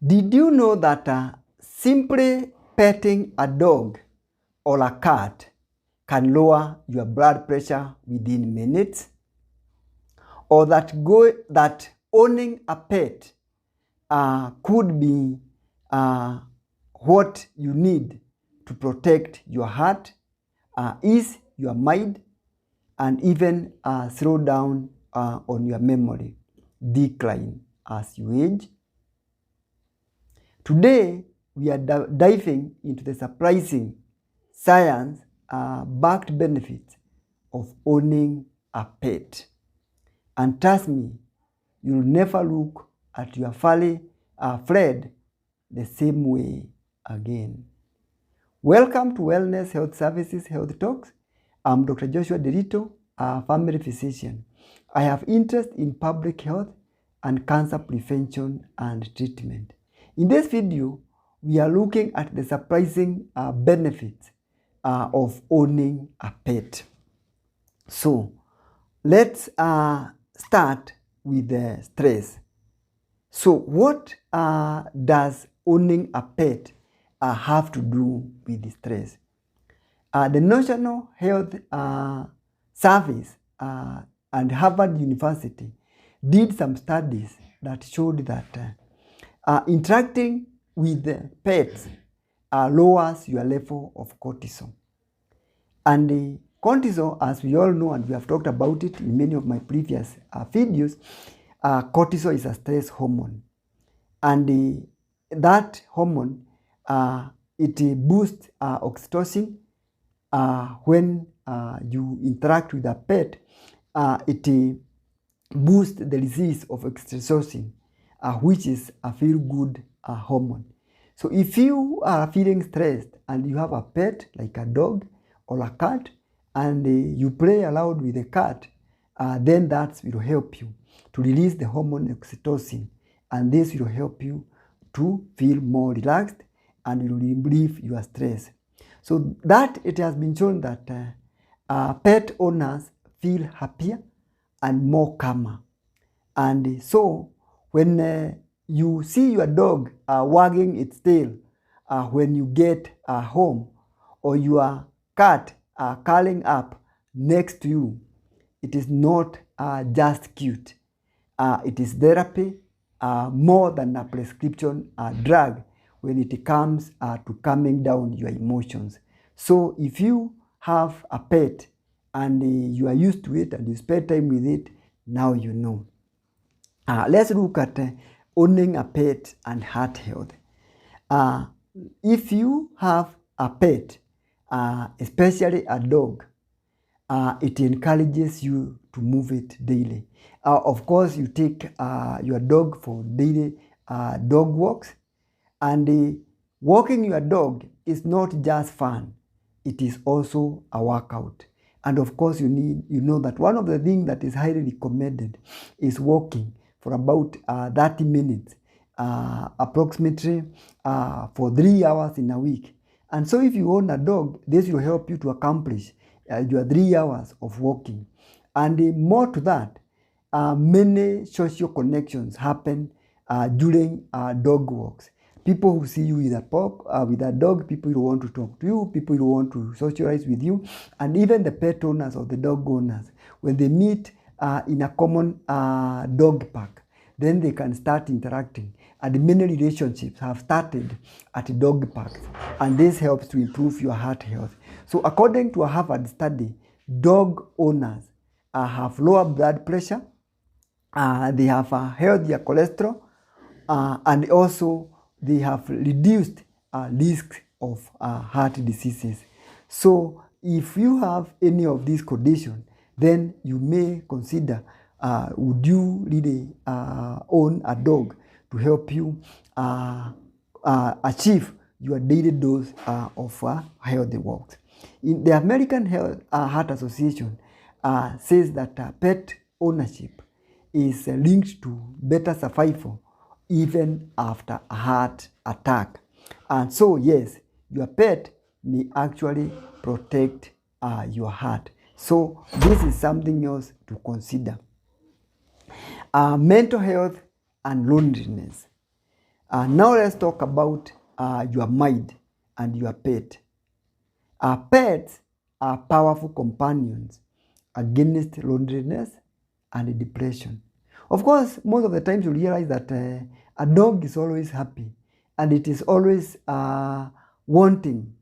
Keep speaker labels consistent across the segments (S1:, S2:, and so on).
S1: Did you know that simply petting a dog or a cat can lower your blood pressure within minutes? Or that owning a pet could be what you need to protect your heart, ease your mind, and even slow down on your memory decline as you age? Today, we are diving into the surprising science-backed benefits of owning a pet. And trust me, you'll never look at your furry friend the same way again. Welcome to Wellness Health Services Health Talks. I'm Dr. Joshua Nderitu, a family physician. I have interest in public health and cancer prevention and treatment. In this video, we are looking at the surprising benefits of owning a pet. So, let's start with the stress. So, what does owning a pet have to do with the stress? The National Health Service and Harvard University did some studies that showed that interacting with the pets lowers your level of cortisol. And the cortisol, as we all know, and we have talked about it in many of my previous videos, cortisol is a stress hormone. And that hormone, it boosts oxytocin. When you interact with a pet, it boosts the release of oxytocin, which is a feel-good hormone. So if you are feeling stressed and you have a pet like a dog or a cat, and you play aloud with the cat, then that will help you to release the hormone oxytocin, and this will help you to feel more relaxed and will relieve your stress. So that it has been shown that pet owners feel happier and more calmer. And so when you see your dog wagging its tail when you get home, or your cat curling up next to you, it is not just cute. It is therapy more than a prescription drug when it comes to calming down your emotions. So if you have a pet and you are used to it and you spend time with it, now you know. Let's look at owning a pet and heart health. If you have a pet, especially a dog, it encourages you to move it daily. Of course, you take your dog for daily dog walks, and walking your dog is not just fun, it is also a workout. And of course, you know that one of the things that is highly recommended is walking for about 30 minutes, approximately for 3 hours in a week. And so if you own a dog, this will help you to accomplish your 3 hours of walking. And more to that, many social connections happen during dog walks. People who see you with a dog, people who want to talk to you, people who want to socialize with you, and even the pet owners or the dog owners, when they meet in a common dog park, then they can start interacting. And many relationships have started at dog parks, and this helps to improve your heart health. So according to a Harvard study, dog owners have lower blood pressure, they have a healthier cholesterol, and also they have reduced risk of heart diseases. So if you have any of these conditions, then you may consider, would you really own a dog to help you achieve your daily dose of healthy walks. In the American Heart Association says that pet ownership is linked to better survival even after a heart attack. And so yes, your pet may actually protect your heart. So this is something else to consider. Mental health and loneliness. Now let's talk about your mind and your pet. Pets are powerful companions against loneliness and depression. Of course, most of the times you realize that a dog is always happy and it is always wanting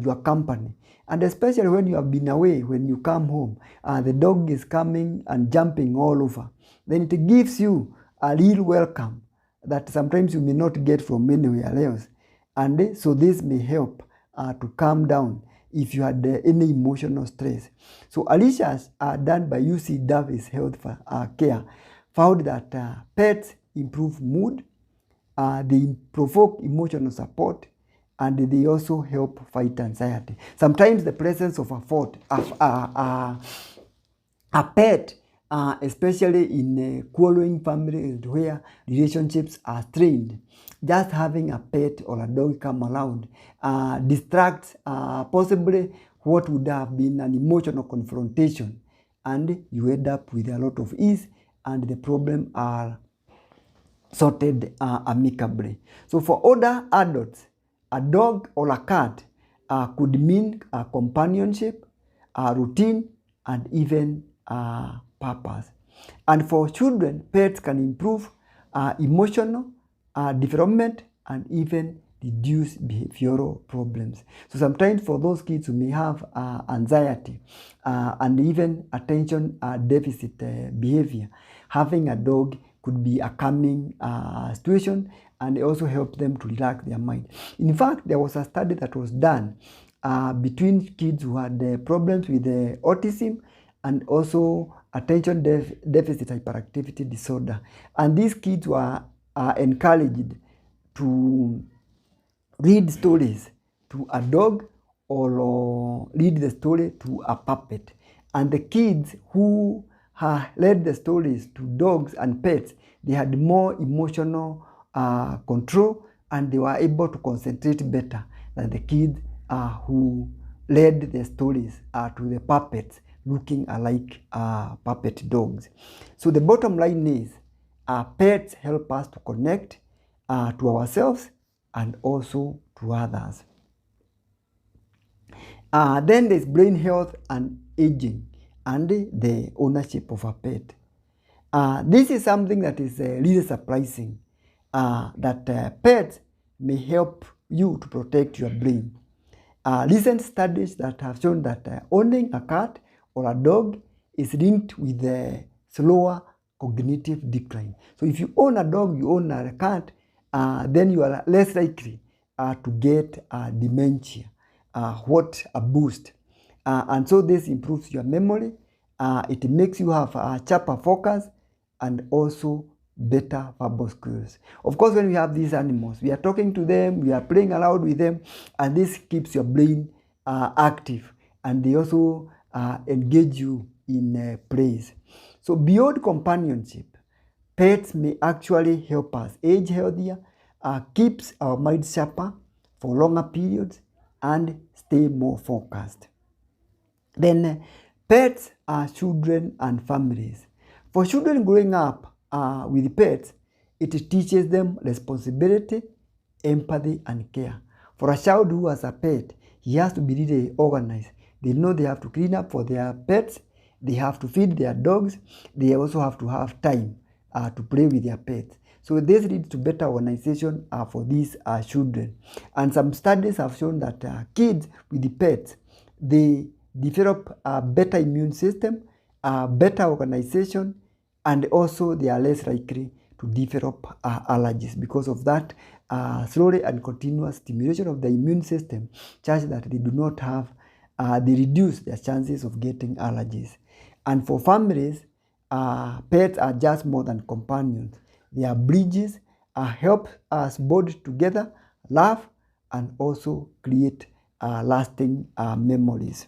S1: your company. And especially when you have been away, when you come home, the dog is coming and jumping all over. Then it gives you a real welcome that sometimes you may not get from anywhere else. And so this may help to calm down if you had any emotional stress. So research done by UC Davis Health Care found that pets improve mood, they provoke emotional support, and they also help fight anxiety. Sometimes the presence of a pet, especially in quarreling families where relationships are strained, just having a pet or a dog come around distracts possibly what would have been an emotional confrontation, and you end up with a lot of ease and the problem are sorted amicably. So for older adults, a dog or a cat could mean companionship, routine, and even purpose. And for children, pets can improve emotional development and even reduce behavioral problems. So sometimes for those kids who may have anxiety and even attention deficit behavior, having a dog could be a calming situation and also help them to relax their mind. In fact, there was a study that was done between kids who had problems with autism and also attention deficit hyperactivity disorder. And these kids were encouraged to read stories to a dog or read the story to a puppet. And the kids who read the stories to dogs and pets, they had more emotional control and they were able to concentrate better than the kids who read the stories to the puppets looking alike puppet dogs. So the bottom line is pets help us to connect to ourselves and also to others. Then there's brain health and aging and the ownership of a pet. This is something that is really surprising, that pets may help you to protect your brain. Recent studies that have shown that owning a cat or a dog is linked with slower cognitive decline. So if you own a dog, you own a cat, then you are less likely to get dementia. What a boost. And so this improves your memory. It makes you have a sharper focus and also better verbal skills. Of course, when we have these animals, we are talking to them, we are playing around with them, and this keeps your brain active, and they also engage you in praise. So beyond companionship, pets may actually help us age healthier, keeps our mind sharper for longer periods, and stay more focused. Then pets are children and families. For children growing up with pets, it teaches them responsibility, empathy, and care. For a child who has a pet, he has to be really organized. They know they have to clean up for their pets, they have to feed their dogs, they also have to have time to play with their pets. So this leads to better organization for these children. And some studies have shown that kids with the pets, they develop a better immune system, better organization, and also they are less likely to develop allergies because of that slowly and continuous stimulation of the immune system, such that they do not have, they reduce their chances of getting allergies. And for families, pets are just more than companions. They are bridges, help us bond together, laugh, and also create lasting memories.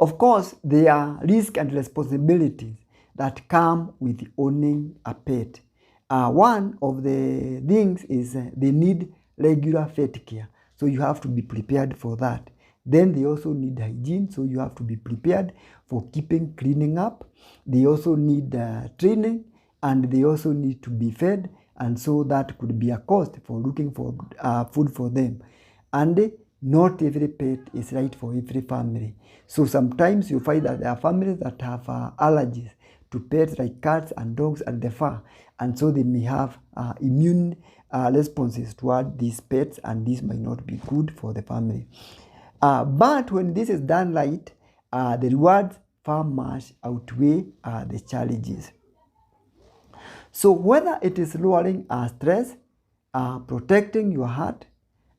S1: Of course, there are risks and responsibilities that come with owning a pet. One of the things is they need regular pet care. So you have to be prepared for that. Then they also need hygiene, so you have to be prepared for cleaning up. They also need training, and they also need to be fed and so that could be a cost for looking for food for them. And not every pet is right for every family. So sometimes you find that there are families that have allergies to pets like cats and dogs and the fur, and so they may have immune responses toward these pets, and this might not be good for the family. But when this is done right, the rewards far much outweigh the challenges. So whether it is lowering stress, protecting your heart,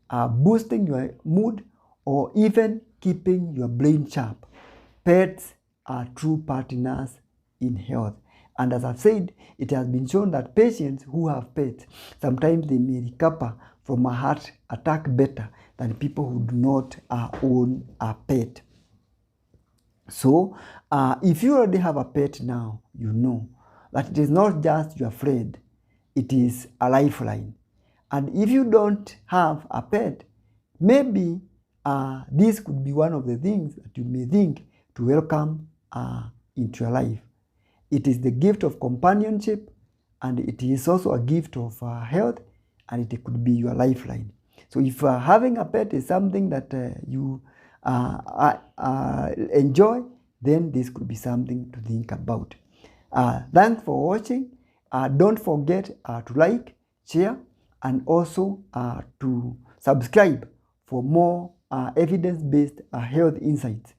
S1: boosting your mood, or even keeping your brain sharp, pets are true partners in health. And as I've said, it has been shown that patients who have pets, sometimes they may recover from a heart attack better than people who do not own a pet. So, if you already have a pet now, you know that it is not just your friend, it is a lifeline. And if you don't have a pet, maybe this could be one of the things that you may think to welcome into your life. It is the gift of companionship, and it is also a gift of health, and it could be your lifeline. So if having a pet is something that you enjoy, then this could be something to think about. Thanks for watching. Don't forget to like, share, and also to subscribe for more evidence-based health insights.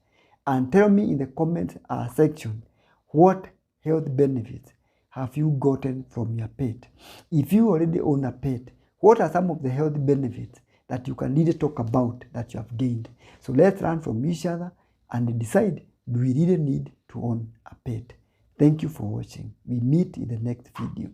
S1: And tell me in the comment section, what health benefits have you gotten from your pet? If you already own a pet, what are some of the health benefits that you can really talk about that you have gained? So let's learn from each other and decide, do we really need to own a pet? Thank you for watching. We meet in the next video.